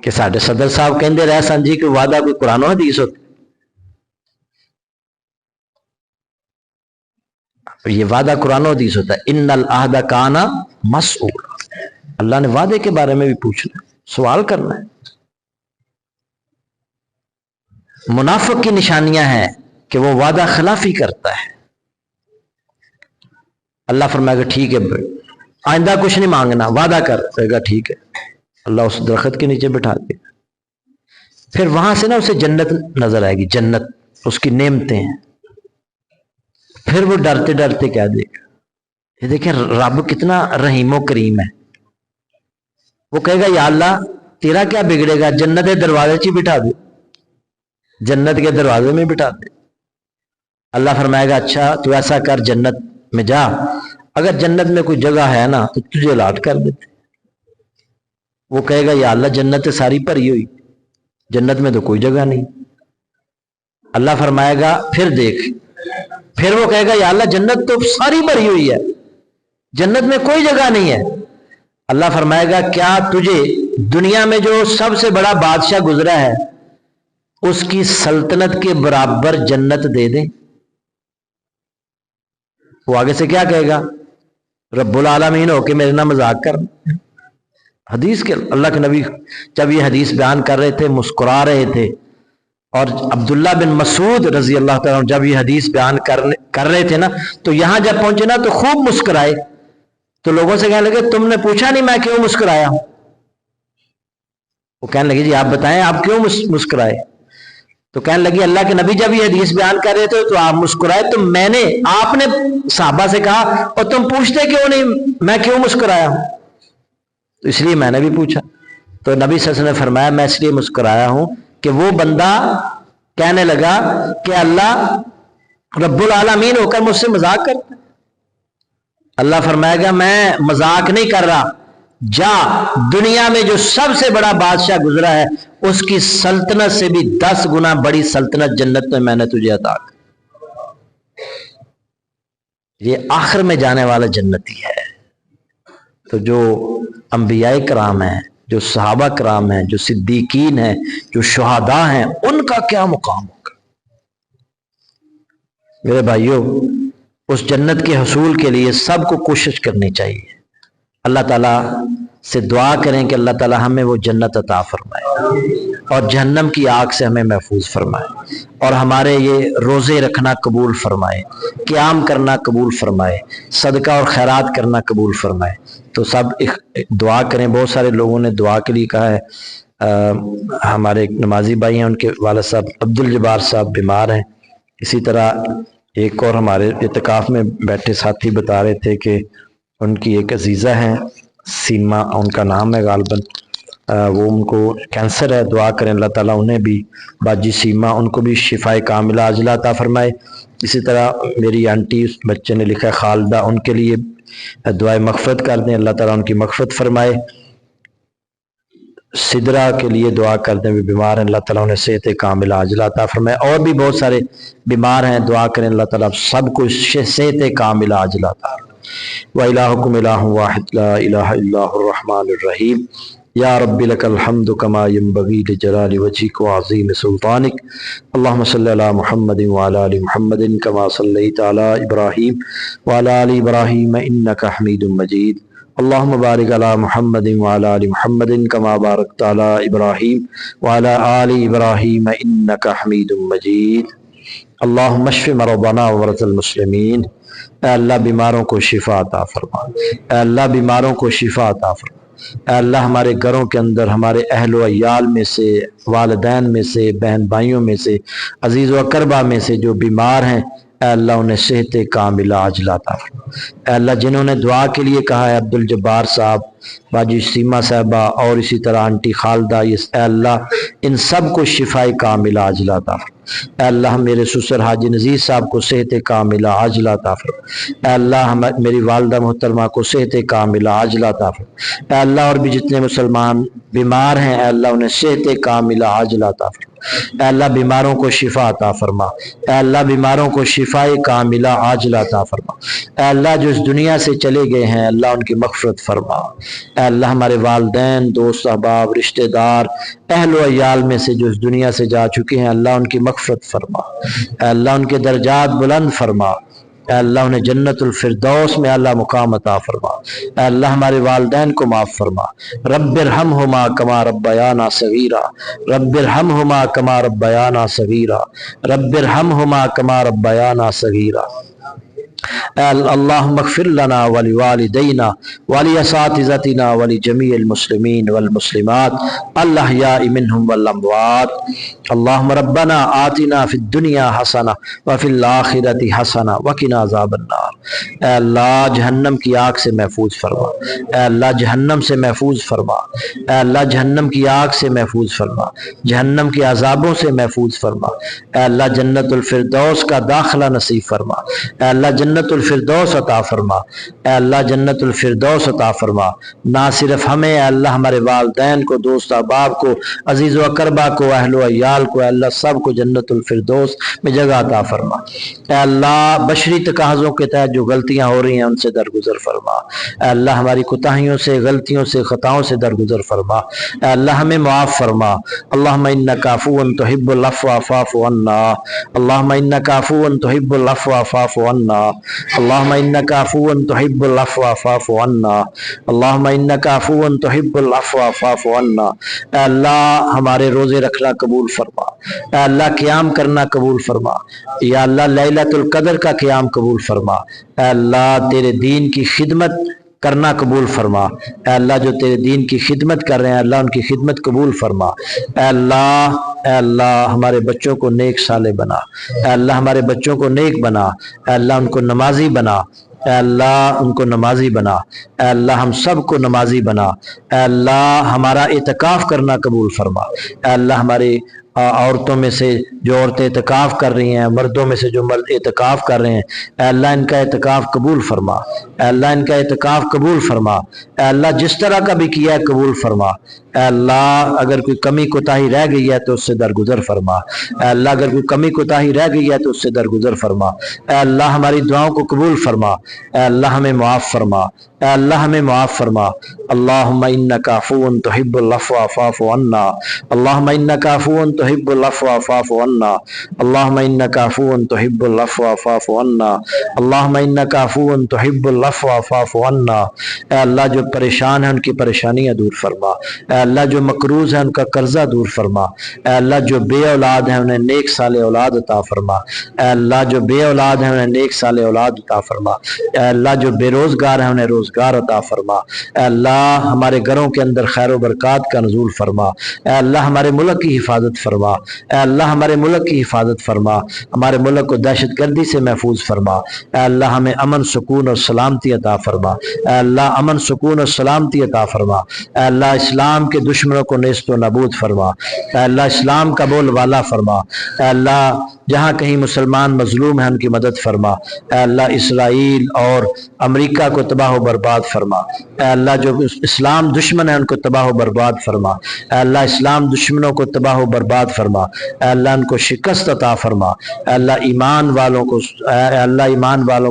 کہ ساڈے صدر صاحب کہندے رہے سن جی کہ وعدہ کوئی قرآن و حدیث ہوتا، یہ وعدہ قرآن و حدیث ہوتا ہے۔ ان العہد کان مسئولا، اللہ نے وعدے کے بارے میں بھی پوچھنا ہے، سوال کرنا ہے۔ منافق کی نشانیاں ہیں کہ وہ وعدہ خلافی کرتا ہے. اللہ فرمائے گا ٹھیک ہے آئندہ کچھ نہیں مانگنا، وعدہ کر، کہے گا ٹھیک ہے. اللہ اس درخت کے نیچے بٹھا دے گا. پھر وہاں سے نا اسے جنت نظر آئے گی، جنت اس کی نعمتیں ہیں. پھر وہ ڈرتے ڈرتے کہہ دے گا، یہ دیکھیں رب کتنا رحیم و کریم ہے. وہ کہے گا یا اللہ تیرا کیا بگڑے گا، جنت کے دروازے چ بٹھا دے، جنت کے دروازے میں بٹھا دے. اللہ فرمائے گا اچھا تو ایسا کر، جنت میں جا، اگر جنت میں کوئی جگہ ہے نا تو تجھے الاٹ کر دیتے. وہ کہے گا یا اللہ جنت ساری بھری ہوئی، جنت میں تو کوئی جگہ نہیں. اللہ فرمائے گا پھر دیکھ. پھر وہ کہے گا یا اللہ جنت تو ساری بھری ہوئی ہے، جنت میں کوئی جگہ نہیں ہے. اللہ فرمائے گا کیا تجھے دنیا میں جو سب سے بڑا بادشاہ گزرا ہے اس کی سلطنت کے برابر جنت دے دیں؟ وہ آگے سے کیا کہے گا، رب العالمین ہو کے میرے نہ مذاق کر. حدیث کے اللہ کے نبی جب یہ حدیث بیان کر رہے تھے مسکرا رہے تھے، اور عبداللہ بن مسعود رضی اللہ تعالیٰ عنہ جب یہ حدیث بیان کر رہے تھے نا تو یہاں جب پہنچے نا تو خوب مسکرائے. تو لوگوں سے کہنے لگے تم نے پوچھا نہیں میں کیوں مسکرایا ہوں؟ وہ کہنے لگے جی آپ بتائیں آپ کیوں مسکرائے؟ تو کہنے لگی اللہ کے نبی جب یہ حدیث بیان کر رہے تھے تو آپ مسکرائے، تو آپ نے صحابہ سے کہا اور تم پوچھتے کیوں نہیں میں کیوں مسکرایا ہوں؟ تو اس لیے میں نے بھی پوچھا. تو نبی صلی اللہ علیہ وسلم نے فرمایا میں اس لیے مسکرایا ہوں کہ وہ بندہ کہنے لگا کہ اللہ رب العالمین ہو کر مجھ سے مذاق کرتا ہے. اللہ فرمائے گا میں مذاق نہیں کر رہا، جا دنیا میں جو سب سے بڑا بادشاہ گزرا ہے اس کی سلطنت سے بھی 10 گنا بڑی سلطنت جنت میں نے تجھے عطا کی. یہ آخر میں جانے والا جنتی ہے. تو جو انبیاء کرام ہیں، جو صحابہ کرام ہیں، جو صدیقین ہیں، جو شہداء ہیں، ان کا کیا مقام ہوگا؟ میرے بھائیوں اس جنت کے حصول کے لیے سب کو کوشش کرنی چاہیے. اللہ تعالیٰ سے دعا کریں کہ اللہ تعالیٰ ہمیں وہ جنت عطا فرمائے اور جہنم کی آگ سے ہمیں محفوظ فرمائے، اور ہمارے یہ روزے رکھنا قبول فرمائے، قیام کرنا قبول فرمائے، صدقہ اور خیرات کرنا قبول فرمائے. تو سب دعا کریں. بہت سارے لوگوں نے دعا کے لیے کہا ہے. ہمارے ایک نمازی بھائی ہیں، ان کے والد صاحب عبد الجبار صاحب بیمار ہیں. اسی طرح ایک اور ہمارے اعتکاف میں بیٹھے ساتھی بتا رہے تھے کہ ان کی ایک عزیزہ ہیں سیما ان کا نام ہے غالباً، وہ ان کو کینسر ہے. دعا کریں اللہ تعالیٰ انہیں بھی، باجی سیما ان کو بھی شفائے کاملہ عاجلہ عطا فرمائے. اسی طرح میری آنٹی اس بچے نے لکھا ہے خالدہ، ان کے لیے دعائے مغفرت کر دیں، اللہ تعالیٰ ان کی مغفرت فرمائے. سدرا کے لیے دعا کر دیں، بھی بیمار ہیں، اللہ تعالیٰ انہیں صحت کاملہ عاجلہ عطا فرمائے. اور بھی بہت سارے بیمار ہیں، دعا کریں اللہ تعالیٰ سب کو صحت کاملہ عاجلہ عطا فرمائے. وَإِلَٰهُكُمْ إِلَٰهٌ وَاحِدٌ لَا إِلَٰهَ إِلَّا هُوَ الرَّحْمَٰنُ الرَّحِيمُ. یا رب لك الحمد كما ينبغي لجلال وجهك وعظيم سلطانك. اللهم صل على محمد وعلى آل محمد كما صليت على إبراهيم وعلى آل إبراهيم إنك حميد مجيد. اللهم بارك على محمد وعلى آل محمد كما باركت على إبراهيم وعلى آل إبراهيم إنك حميد مجيد. اللهم اشف مرضانا ومرضى المسلمين. اے اللہ بیماروں کو شفا عطا فرما، اے اللہ بیماروں کو شفا عطا فرما. اے اللہ ہمارے گھروں کے اندر ہمارے اہل و عیال میں سے، والدین میں سے، بہن بھائیوں میں سے، عزیز و اقربا میں سے جو بیمار ہیں اے اللہ انہیں صحت کاملہ عاجلہ عطا فرما. اے اللہ جنہوں نے دعا کے لیے کہا ہے، عبد الجبار صاحب، باجی سیما صاحبہ اور اسی طرح آنٹی خالدہ، اے اللہ ان سب کو شفائے کاملہ عاجلہ عطا فرما. اے اللہ میرے سسر حاجی نذیر صاحب کو صحت کاملہ عاجلہ عطا فرما. اے اللہ میری والدہ محترمہ کو صحت کاملہ عاجلہ عطا فرما. اے اللہ اور بھی جتنے مسلمان بیمار ہیں اے اللہ انہیں صحت کاملہ عاجلہ عطا فرما. اے اللہ بیماروں کو شفا عطا فرما. اے اللہ بیماروں کو شفائے کاملہ عاجلہ عطا فرما. اے اللہ جو اس دنیا سے چلے گئے ہیں اللہ ان کی مغفرت فرما. اے اللہ ہمارے والدین، دوست احباب، رشتہ دار، اہل و عیال میں سے جو اس دنیا سے جا چکے ہیں اللہ ان کی مغفرت فرما. اے اللہ ان کے درجات بلند فرما. اے اللہ انہیں جنت الفردوس میں اللہ مقام عطا فرما، اے اللہ ہمارے والدین کو معاف فرما۔ رب ارحمہما کما ربیانا صغیرا، رب ارحمہما کما ربیانا صغیرا، رب ارحمہما کما ربیانا صغیرا۔ اللہم اغفر لنا ولوالدینا ولاساتذتنا ولجمیع المسلمین والمسلمات الاحیاء منہم والاموات۔ اللہم ربنا آتنا فی الدنیا حسنہ وفی الآخرۃ حسنہ وقنا عذاب النار۔ اے اللہ جہنم کی آگ سے محفوظ فرما، اے اللہ جہنم سے محفوظ فرما، اے اللہ جہنم کی آگ سے محفوظ فرما، جہنم کے عذابوں سے محفوظ فرما، اے اللہ جنت الفردوس کا داخلہ نصیب فرما، اے اللہ جنت الفردوس عطا فرما، اے اللہ جنت الفردوس عطا فرما۔ نہ صرف ہمیں، اے اللہ ہمارے والدین کو، دوست احباب کو، عزیز و اقربا کو، اہل و عیال کو، اے اللہ سب کو جنت الفردوس میں جگہ عطا فرما۔ اے اللہ بشری تقاضوں کے تحت جو غلطیاں ہو رہی ہیں ان سے درگزر فرما، اے اللہ ہماری کوتاہیوں سے، غلطیوں سے، خطاؤں سے درگزر فرما، اے اللہ ہمیں معاف فرما۔ اللہم انک عفو تحب العفو فاعف عنا، اللہم انک عفو تحب العفو فاعف عنا، اللہم انک عفو تحب العفو فاعف عنا، اللہم انک عفو تحب العفو فاعف عنا۔ اے اللہ ہمارے روزے رکھنا قبول فرما، اے اللہ قیام کرنا قبول فرما، یا اللہ لیلۃ القدر کا قیام قبول فرما، اے اللہ تیرے دین کی خدمت کرنا قبول فرما، اے اللہ جو تیرے دین کی خدمت کر رہے ہیں اللہ ان کی خدمت قبول فرما۔ اے اللہ ہمارے بچوں کو نیک صالح بنا، اے اللہ ہمارے بچوں کو نیک بنا، اے اللہ ان کو نمازی بنا، اے اللہ ان کو نمازی بنا، اے اللہ ہم سب کو نمازی بنا، اے اللہ ہمارا اعتکاف کرنا قبول فرما، اے اللہ ہماری عورتوں میں سے جو عورتیں اعتکاف کر رہی ہیں، مردوں میں سے جو مرد اعتکاف کر رہے ہیں، اے اللہ ان کا اعتکاف قبول فرما، اے اللہ ان کا اعتکاف قبول فرما، اے اللہ جس طرح کا بھی کیا ہے قبول فرما، اے اللہ اگر کوئی کمی کوتاہی رہ گئی ہے تو اس سے درگزر فرما، اے اللہ اگر کوئی کمی کوتاہی رہ گئی ہے تو اس سے درگزر فرما، اے اللہ ہماری دعاؤں کو قبول فرما، اے اللہ ہمیں معاف فرما، اے اللہ ہمیں معاف فرما۔ اللہم انک عفو تحب العفو فاعف عنا، اللہم انک عفو تحب العفو فاعف عنا، اللہم انک عفو تحب العفو فاعف عنا، اللہم انک عفو تحب العفو فاعف عنا۔ اے اللہ جو پریشان ہیں ان کی پریشانیاں دور فرما، اے اللہ جو مقروض ہیں ان کا قرضہ دور فرما، اے اللہ جو بے اولاد ہیں انہیں نیک صالح اولاد عطا فرما، اے اللہ جو بے اولاد ہیں انہیں نیک صالح اولاد عطا فرما، اے اللہ جو بے روزگار ہیں انہیں روزگار عطا فرما، اے اللہ ہمارے گھروں کے اندر خیر و برکات کا نزول فرما، اے اللہ ہمارے ملک کی حفاظت فرما، اے اللہ ہمارے ملک کی حفاظت فرما، ہمارے ملک کو دہشت گردی سے محفوظ فرما، اے اللہ ہمیں امن سکون اور سلامتی عطا فرما، اے اللہ امن سکون اور سلامتی عطا فرما، اے اللہ اسلام کے دشمنوں کو نیست و نابود فرما، اے اللہ اسلام کا بول والا فرما، اے اللہ جہاں کہیں مسلمان مظلوم ہیں ان کی مدد فرما، اے اللہ اسرائیل اور امریکہ کو تباہ و برباد فرما، اے اللہ جو اسلام دشمن ہیں ان کو تباہ و برباد فرما، اے اللہ اسلام دشمنوں کو تباہ و برباد فرما، اے اللہ ان کو شکست عطا فرما، اے اللہ ایمان والوں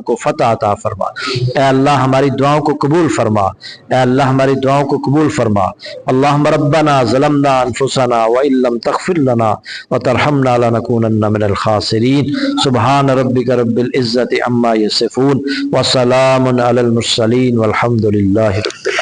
کو فتح عطا فرما، اے اللہ ہماری دعاؤں کو قبول فرما، اے اللہ ہماری دعاؤں کو قبول فرما۔ اللہم ربنا ظلمنا انفسنا وان لم تغفر لنا وترحمنا لنکونن من الخاسرین۔ سبحان ربک رب العزت عما یصفون وسلام علی المرسلین والحمد للہ رب العالمین۔